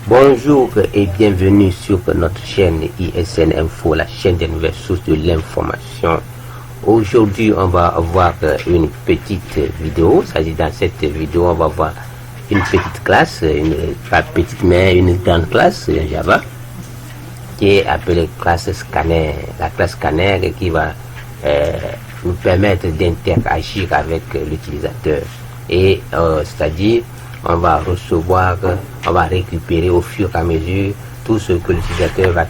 Bonjour et bienvenue sur notre chaîne ISN Info, la chaîne des nouvelles sources de l'information. Aujourd'hui, on va voir une petite vidéo. Dans cette vidéo, on va voir une petite classe, pas petite mais une grande classe Java qui est appelée classe scanner. La classe scanner qui va nous permettre d'interagir avec l'utilisateur. Et c'est-à-dire, on va recevoir, on va récupérer au fur et à mesure tout ce que l'utilisateur va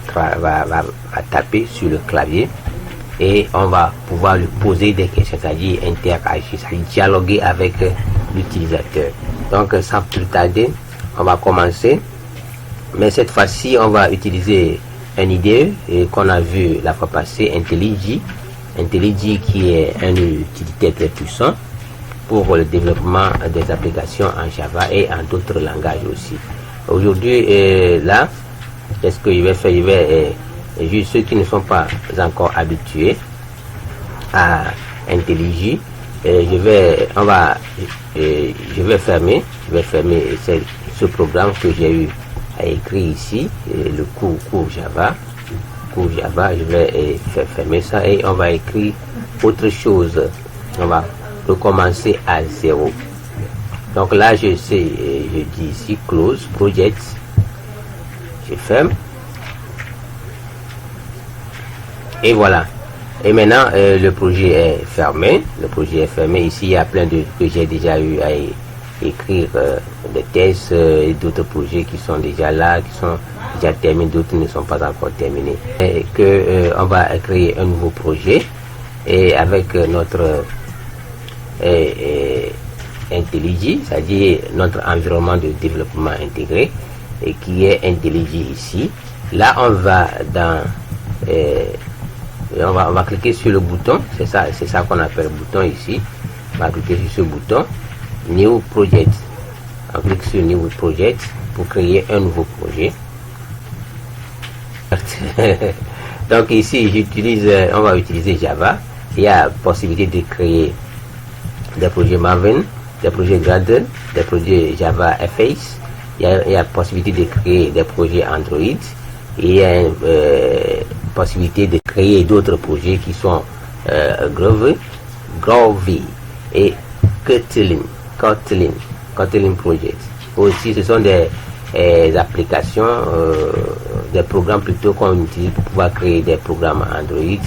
taper sur le clavier, et on va pouvoir lui poser des questions, c'est-à-dire interagir, c'est-à-dire dialoguer avec l'utilisateur. Donc sans plus tarder, on va commencer, mais cette fois-ci on va utiliser un IDE qu'on a vu la fois passée, IntelliJ qui est un utilitaire très puissant pour le développement des applications en Java et en d'autres langages aussi. Aujourd'hui, là, qu'est-ce que je vais faire? Je vais juste ceux qui ne sont pas encore habitués à IntelliJ, je vais fermer ce programme que j'ai eu à écrire ici, le cours Java. Je vais fermer ça et on va écrire autre chose. On va recommencer à zéro. Donc là, je dis ici close project, je ferme et voilà. Et maintenant le projet est fermé. Ici il y a plein de que j'ai déjà eu à écrire des tests et d'autres projets qui sont déjà là, qui sont déjà terminés, d'autres ne sont pas encore terminés. Et que on va créer un nouveau projet et avec notre IntelliJ, c'est-à-dire notre environnement de développement intégré, et qui est IntelliJ ici. Là on va dans on va cliquer sur le bouton, c'est ça qu'on appelle bouton ici. On va cliquer sur ce bouton New Project. On clique sur New Project pour créer un nouveau projet. Donc ici on va utiliser Java. Il y a possibilité de créer des projets Maven, des projets Gradle, des projets Java FX. Il y a possibilité de créer des projets Android. Il y a possibilité de créer d'autres projets qui sont Groovy et Kotlin Project. Aussi, ce sont des applications, des programmes plutôt qu'on utilise pour pouvoir créer des programmes Android.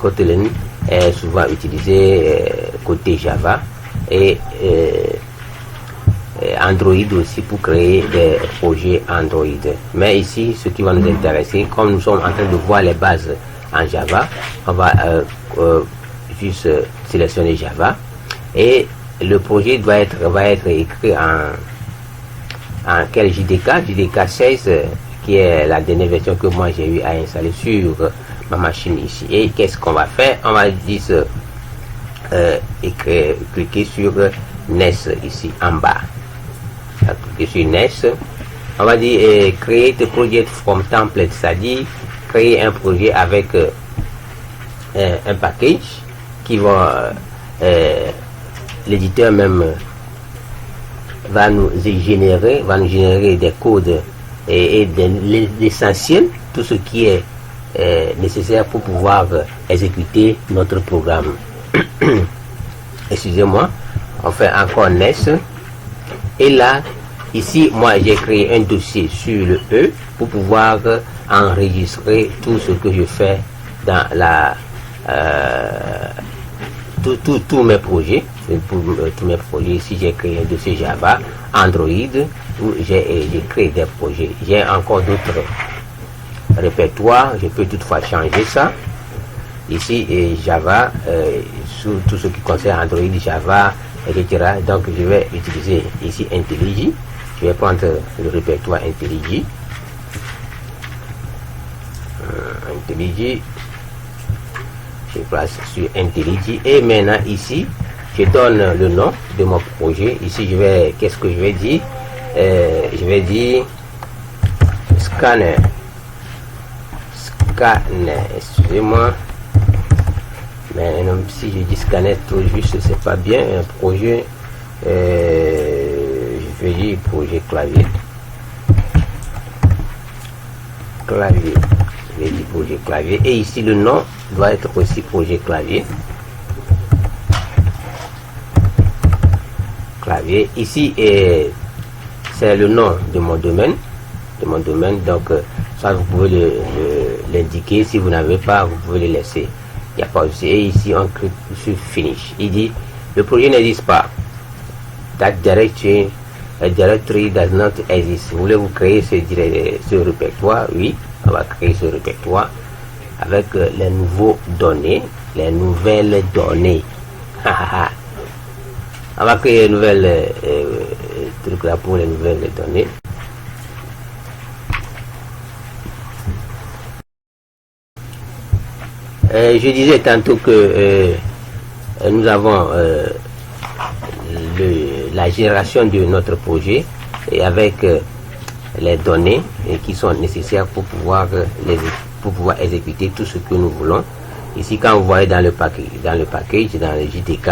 Kotlin est souvent utilisé côté Java et Android aussi pour créer des projets Android. Mais ici, ce qui va nous intéresser, comme nous sommes en train de voir les bases en Java, on va juste sélectionner Java et le projet va être écrit en quel JDK 16 qui est la dernière version que moi j'ai eu à installer sur ma machine ici. Et qu'est-ce qu'on va faire? On va dire cliquer sur NES ici en bas. Cliquer sur NES. On va dire create a project from template, c'est-à-dire créer un projet avec un package qui va l'éditeur même va nous générer des codes et l'essentiel, tout ce qui est nécessaire pour pouvoir exécuter notre programme. Excusez-moi, on fait encore NES et là ici moi j'ai créé un dossier sur le E pour pouvoir enregistrer tout ce que je fais dans la tous mes projets. Pour tous mes projets ici j'ai créé un dossier Java Android où j'ai créé des projets. J'ai encore d'autres répertoires, je peux toutefois changer ça ici, et Java sur tout ce qui concerne Android, Java, etc. Donc je vais utiliser ici IntelliJ. Je vais prendre le répertoire IntelliJ. Je place sur IntelliJ et maintenant ici je donne le nom de mon projet. Ici qu'est-ce que je vais dire? Je vais dire scanner, excusez-moi, mais si je dis scanner tout juste c'est pas bien. Un projet, je vais dire projet clavier. clavier. Je vais dire projet clavier. Et ici, le nom doit être aussi projet clavier. Clavier. Ici, c'est le nom de mon domaine. Donc, ça, vous pouvez l'indiquer. Si vous n'avez pas, vous pouvez le laisser. Il n'y a pas aussi. Et ici, on clique sur Finish. Il dit, le projet n'existe pas. That directory does not exist. Voulez-vous créer ce répertoire? Oui, on va créer ce répertoire avec les nouveaux données, les nouvelles données. On va créer une nouvelle truc là pour les nouvelles données. Je disais tantôt que nous avons la génération de notre projet et avec les données qui sont nécessaires pour pouvoir exécuter tout ce que nous voulons. Ici, quand vous voyez dans le package, dans le JTK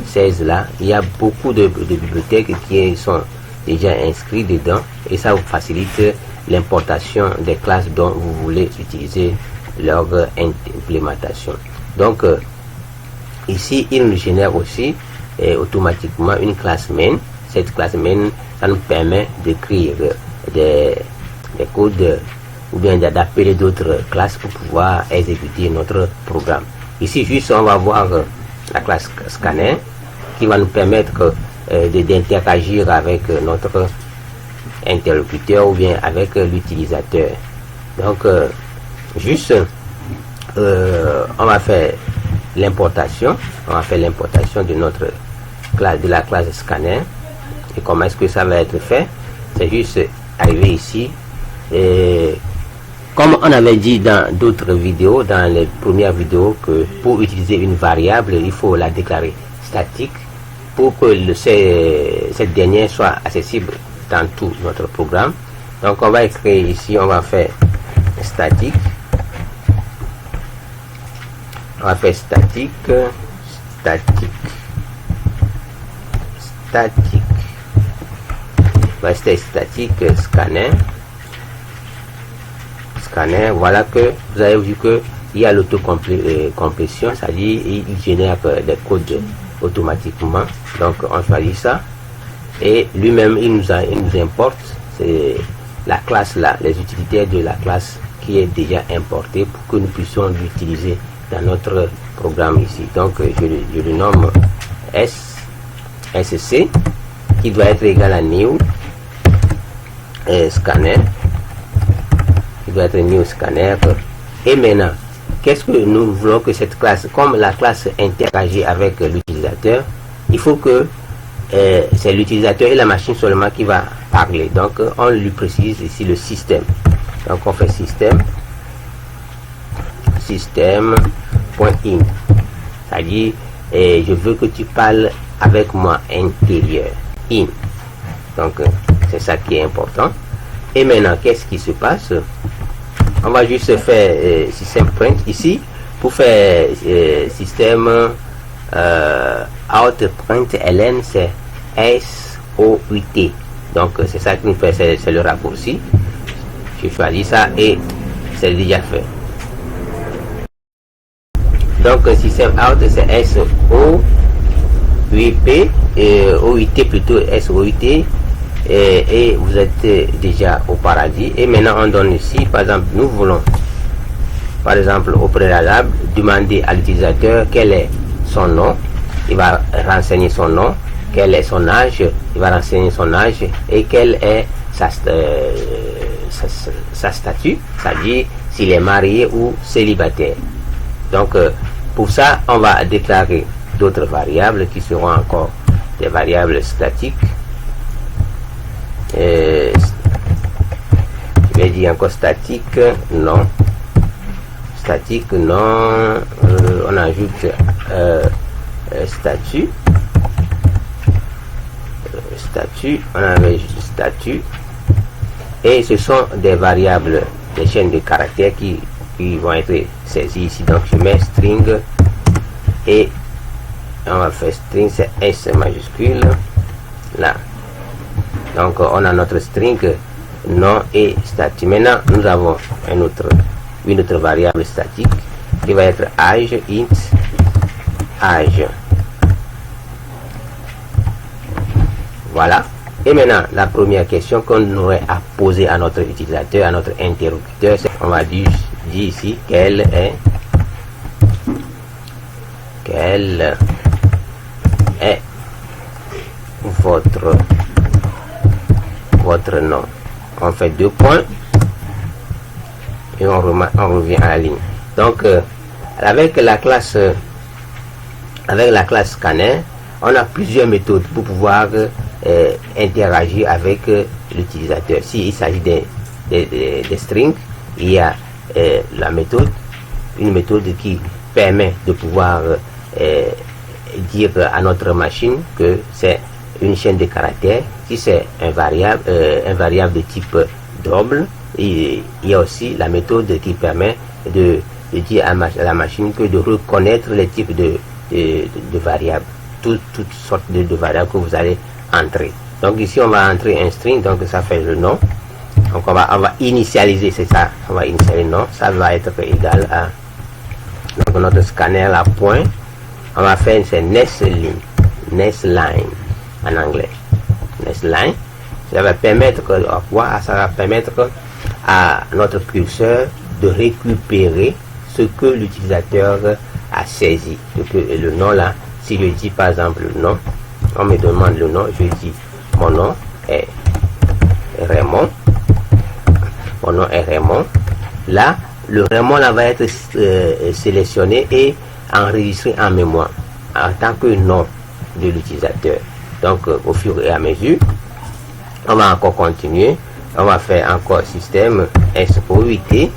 16 là, il y a beaucoup de bibliothèques qui sont déjà inscrites dedans et ça vous facilite l'importation des classes dont vous voulez utiliser leur implémentation. Donc ici, il nous génère aussi automatiquement une classe main. Cette classe main, ça nous permet d'écrire des codes ou bien d'appeler d'autres classes pour pouvoir exécuter notre programme. Ici, juste, on va voir la classe scanner qui va nous permettre d'interagir avec notre interlocuteur ou bien avec l'utilisateur. Donc, juste, on va faire l'importation. On va faire l'importation de notre classe, de la classe scanner. Et comment est-ce que ça va être fait? C'est juste arriver ici. Et comme on avait dit dans d'autres vidéos, dans les premières vidéos, que pour utiliser une variable, il faut la déclarer statique pour que cette dernière soit accessible dans tout notre programme. Donc on va écrire ici, on va faire statique. On va faire statique. Rester statique scanner. Voilà que vous avez vu que il y a l'autocomplétion, c'est-à-dire il génère des codes automatiquement. Donc on choisit ça et lui-même il nous importe c'est la classe là, les utilitaires de la classe qui est déjà importée pour que nous puissions l'utiliser dans notre programme ici. Donc je le nomme SC qui doit être égal à new scanner, qui doit être new scanner. Et maintenant, qu'est-ce que nous voulons que cette classe, comme la classe interagit avec l'utilisateur, il faut que c'est l'utilisateur et la machine seulement qui va parler. Donc on lui précise ici le système. Donc on fait système.in, c'est-à-dire je veux que tu parles avec moi intérieur, in. Donc c'est ça qui est important. Et maintenant, qu'est-ce qui se passe? On va juste faire système print ici pour faire système out print ln, c'est SOUT. Donc c'est ça qui nous fait, c'est le raccourci. Je choisis ça et c'est déjà fait. Donc système out c'est SOUP et OUT plutôt SOUT. Et vous êtes déjà au paradis. Et maintenant on donne ici, par exemple, nous voulons par exemple au préalable demander à l'utilisateur quel est son nom. Il va renseigner son nom, quel est son âge, il va renseigner son âge et quel est sa statut, c'est-à-dire s'il est marié ou célibataire. Donc pour ça on va déclarer d'autres variables qui seront encore des variables statiques. Je vais dire encore statique non, on ajoute statut, on avait juste statut et ce sont des variables, des chaînes de caractères qui vont être saisies ici. Donc je mets string et on va faire string, c'est S majuscule là. Donc on a notre string nom et statut. Maintenant, nous avons une autre variable statique qui va être âge, int âge. Voilà. Et maintenant, la première question qu'on aurait à poser à notre utilisateur, à notre interlocuteur, c'est on va dire ici quel est votre nom. On fait 2 points et on revient à la ligne. Donc avec la classe scanner, on a plusieurs méthodes pour pouvoir interagir avec l'utilisateur. S'il s'agit des strings, il y a une méthode qui permet de pouvoir dire à notre machine que c'est une chaîne de caractères. Si c'est un variable de type double, il y a aussi la méthode qui permet de dire à la machine que de reconnaître les types de variables, toutes sortes de variables que vous allez entrer. Donc ici on va entrer un string, donc ça fait le nom. Donc on va initialiser, c'est ça, on va initialiser le nom, ça va être égal à donc notre scanner la point. On va faire c'est nestline en anglais. Nestline, ça va permettre à notre curseur de récupérer ce que l'utilisateur a saisi. Donc le nom là, si je dis par exemple le nom, on me demande le nom, je dis mon nom est Raymond. Mon nom est Raymond. Là, le Raymond là va être sélectionné et enregistré en mémoire en tant que nom de l'utilisateur. Donc au fur et à mesure, on va encore continuer. On va faire encore système SOIT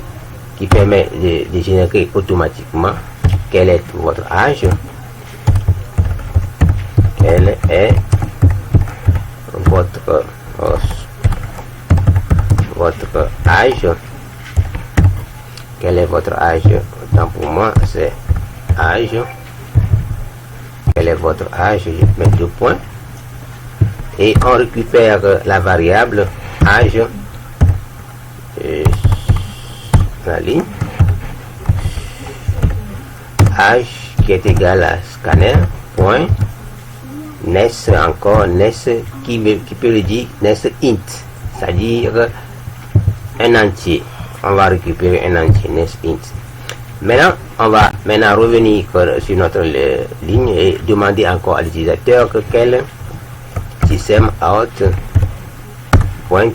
qui permet de générer automatiquement quel est votre âge. Quel est votre âge? Quel est votre âge? Donc pour moi c'est âge. Quel est votre âge? Je mets 2 points et on récupère la variable âge la ligne âge qui est égal à scanner point nest encore nest qui peut le dire nest int, c'est-à-dire un entier. On va récupérer un entier nest int. Maintenant on va revenir sur notre ligne et demander encore à l'utilisateur que quel système out point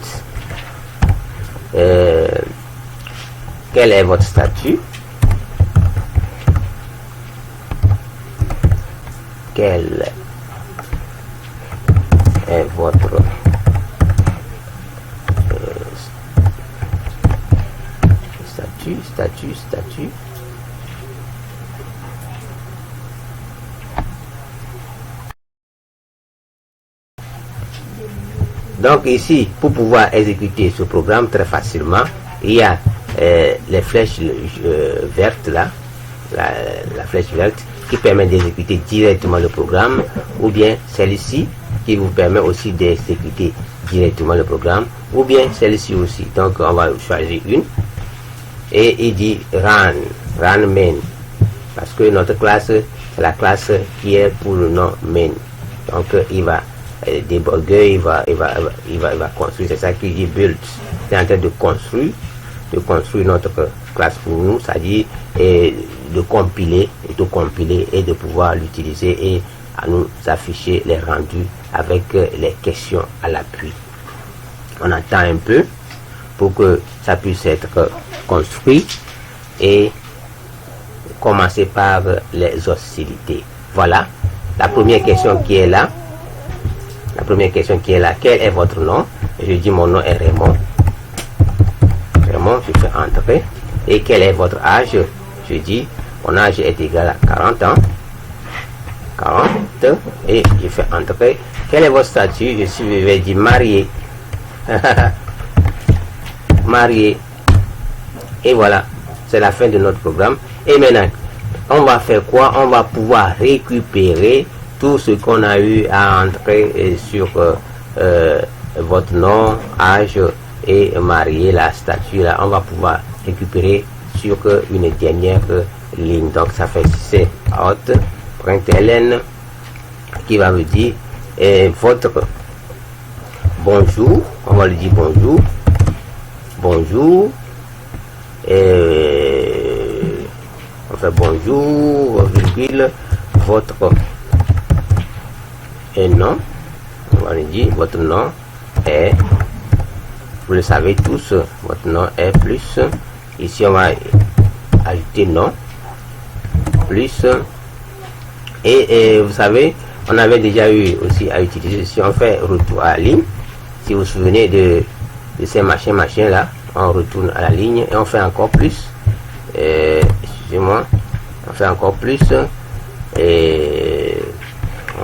quel est votre statut, quel est votre statut. Donc ici, pour pouvoir exécuter ce programme très facilement, il y a les flèches vertes là, la flèche verte qui permet d'exécuter directement le programme, ou bien celle-ci qui vous permet aussi d'exécuter directement le programme, ou bien celle-ci aussi. Donc on va choisir une et il dit run main, parce que notre classe c'est la classe qui est pour le nom main. Donc il va débugger, il va construire, c'est ça qui dit build. C'est en train de construire notre classe pour nous, c'est-à-dire de compiler et de pouvoir l'utiliser et à nous afficher les rendus avec les questions à l'appui. On attend un peu pour que ça puisse être construit et commencer par les hostilités. Voilà la première question qui est là. Quel est votre nom? Je dis mon nom est Raymond. Je fais entrer. Et quel est votre âge? Je dis mon âge est égal à 40 ans. 40 et je fais entrer. Quel est votre statut? Je vais dire marié. Marié. Et voilà, c'est la fin de notre programme. Et maintenant, on va faire quoi? On va pouvoir récupérer tout ce qu'on a eu à entrer sur votre nom, âge et marier la statue. Là, on va pouvoir récupérer sur une dernière ligne. Donc, ça fait c'est out println qui va me dire votre bonjour. On va lui dire bonjour. Bonjour. On fait bonjour, virgule, votre nom. On va lui dire votre nom est, vous le savez tous, votre nom est plus. Ici, on va ajouter nom plus. Et vous savez, on avait déjà eu aussi à utiliser, si on fait retour à la ligne, si vous vous souvenez de ces machins là, on retourne à la ligne et on fait encore plus. Excusez-moi, on fait encore plus. Et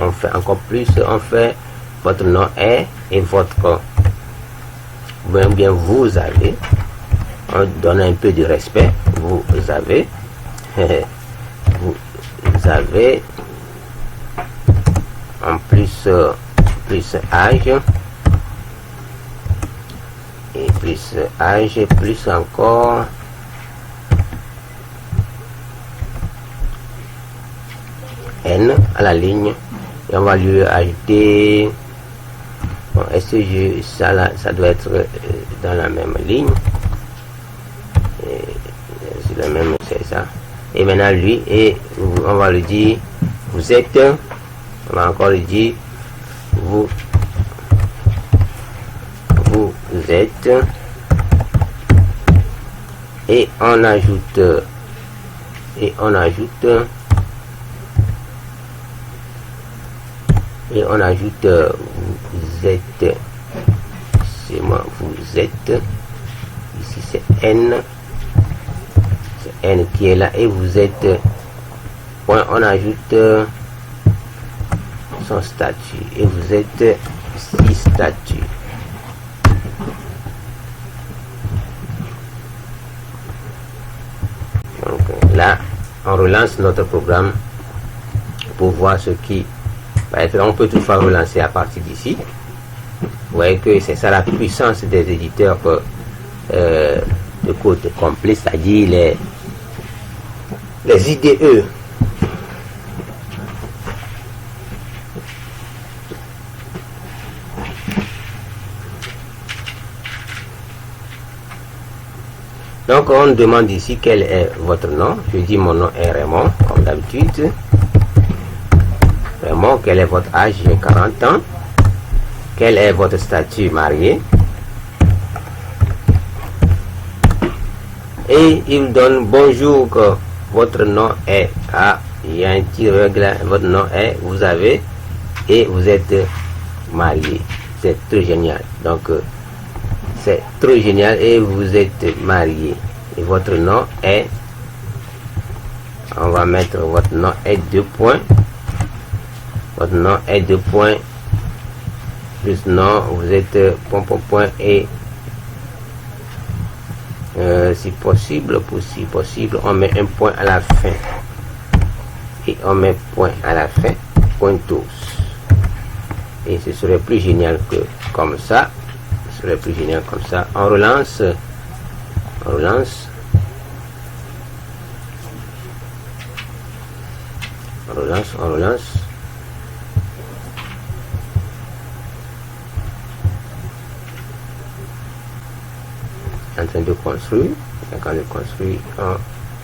on fait encore plus. On fait votre nom est et votre bien vous avez. On donne un peu de respect. Vous avez. Vous avez. En plus âge. Et plus âge, plus encore N à la ligne, et on va lui ajouter, bon, est-ce que ça là, ça doit être dans la même ligne, c'est la même, c'est ça. Et maintenant lui, et on va lui dire vous êtes, on va encore lui dire vous êtes, et on ajoute vous êtes, c'est moi, vous êtes, ici c'est N qui est là, et vous êtes, point, on ajoute son statut, et vous êtes 6 statuts. Donc là, on relance notre programme pour voir ce qui va être. On peut toutefois relancer à partir d'ici. Vous voyez que c'est ça la puissance des éditeurs de code complet, c'est-à-dire les IDE. Donc on demande ici quel est votre nom. Je dis mon nom est Raymond, comme d'habitude. Raymond, quel est votre âge? J'ai 40 ans. Quel est votre statut? Marié. Et il me donne bonjour, que votre nom est, il y a un petit règle, votre nom est, vous avez, et vous êtes marié. C'est très génial. Donc c'est trop génial, et vous êtes marié. Et votre nom est, on va mettre votre nom est 2 points. Votre nom est 2 points. Plus nom, vous êtes point, et si possible, on met un point à la fin. Et on met point à la fin, pointos. Et ce serait plus génial que comme ça. Serait plus génial comme ça. On relance. On relance. On relance. On relance. En train de construire. Quand on construit, on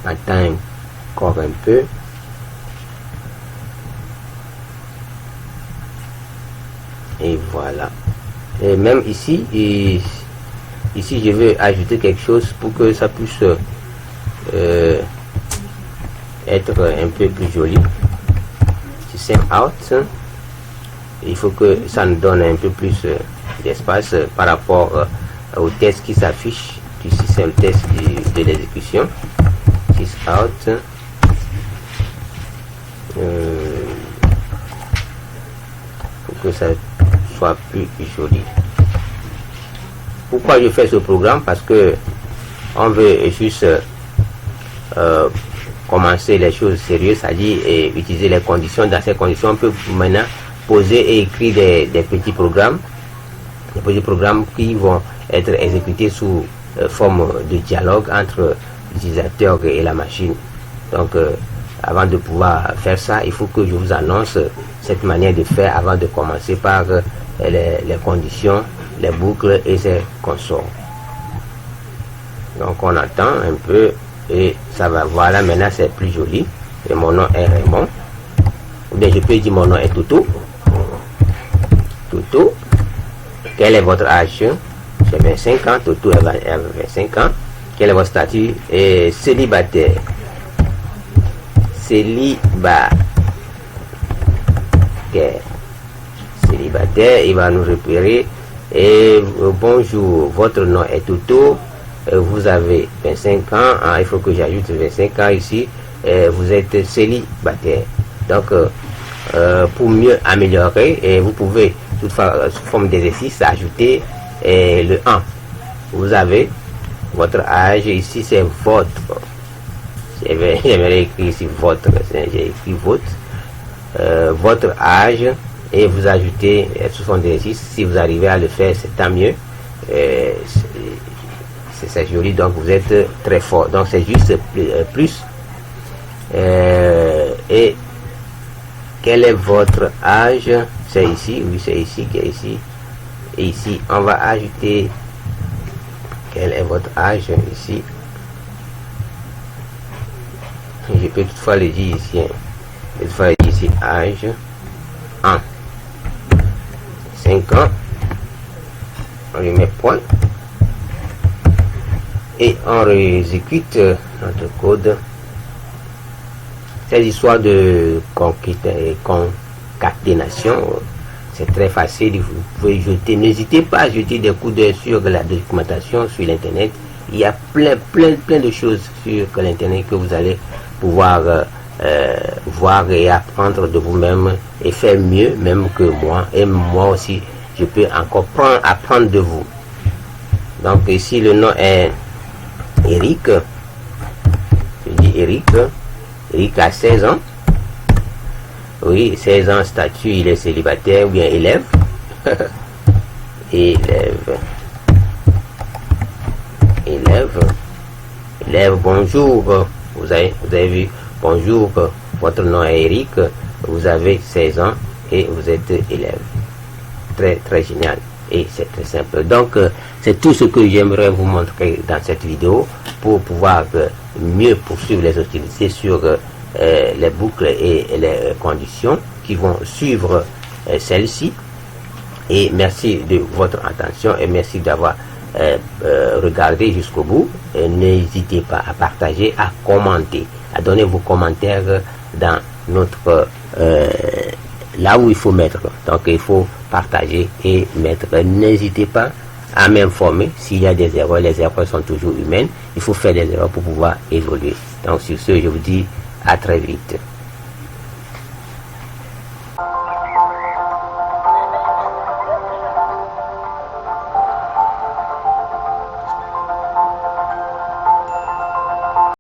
attend encore un peu. Et voilà. Et même ici, ici je vais ajouter quelque chose pour que ça puisse être un peu plus joli. System out, il faut que ça nous donne un peu plus d'espace par rapport au test qui s'affiche. Ici c'est le test de l'exécution. System out, pour que ça soit plus joli. Pourquoi je fais ce programme? Parce que on veut juste commencer les choses sérieuses, c'est-à-dire utiliser les conditions. Dans ces conditions, on peut maintenant poser et écrire des petits programmes qui vont être exécuté sous forme de dialogue entre l'utilisateur et la machine. Donc avant de pouvoir faire ça, il faut que je vous annonce cette manière de faire avant de commencer par les conditions, les boucles et ses consorts. Donc on attend un peu et ça va. Voilà, maintenant c'est plus joli. Et mon nom est Raymond. Ou bien je peux dire mon nom est Toto. Toto. Quel est votre âge? J'ai 25 ans. Toto a 25 ans. Quel est votre statut? Et célibataire. Célibataire. Célibataire. Il va nous repérer. Et bonjour, votre nom est Toto. Vous avez 25 ans. Il faut que j'ajoute 25 ans ici. Vous êtes célibataire. Donc pour mieux améliorer, et vous pouvez toutefois sous forme d'exercice ajouter le 1. Vous avez votre âge, ici c'est votre. J'aimerais écrire ici votre, j'ai écrit votre âge, et vous ajoutez sous forme d'exercice. Si vous arrivez à le faire, c'est tant mieux. C'est joli, donc vous êtes très fort. Donc c'est juste plus. Et quel est votre âge? C'est ici, oui, c'est ici, qui est ici. Et ici, on va ajouter quel est votre âge ici. Je peux toutefois le dire ici. Toutefois le dire ici, âge 1. 5 ans. On lui met point. Et on exécute notre code. Cette histoire de concaténation, c'est très facile. Vous pouvez jeter, n'hésitez pas à jeter des coups d'œil sur la documentation sur l'internet. Il y a plein de choses sur l'internet que vous allez pouvoir voir et apprendre de vous-même et faire mieux même que moi. Et moi aussi, je peux encore apprendre de vous. Donc ici le nom est Eric. Je dis Eric. Eric a 16 ans. Oui, 16 ans, statut, il est célibataire ou bien élève. Élève, bonjour. Vous avez vu, bonjour, votre nom est Eric, vous avez 16 ans et vous êtes élève. Très génial. Et c'est très simple. Donc, c'est tout ce que j'aimerais vous montrer dans cette vidéo pour pouvoir mieux poursuivre les hostilités sur les boucles et les conditions qui vont suivre celle-ci. Et merci de votre attention et merci d'avoir regardé jusqu'au bout. N'hésitez pas à partager, à commenter, à donner vos commentaires dans notre là où il faut mettre. Donc il faut partager et mettre. N'hésitez pas à m'informer s'il y a des erreurs. Les erreurs sont toujours humaines. Il faut faire des erreurs pour pouvoir évoluer. Donc sur ce, je vous dis à très vite.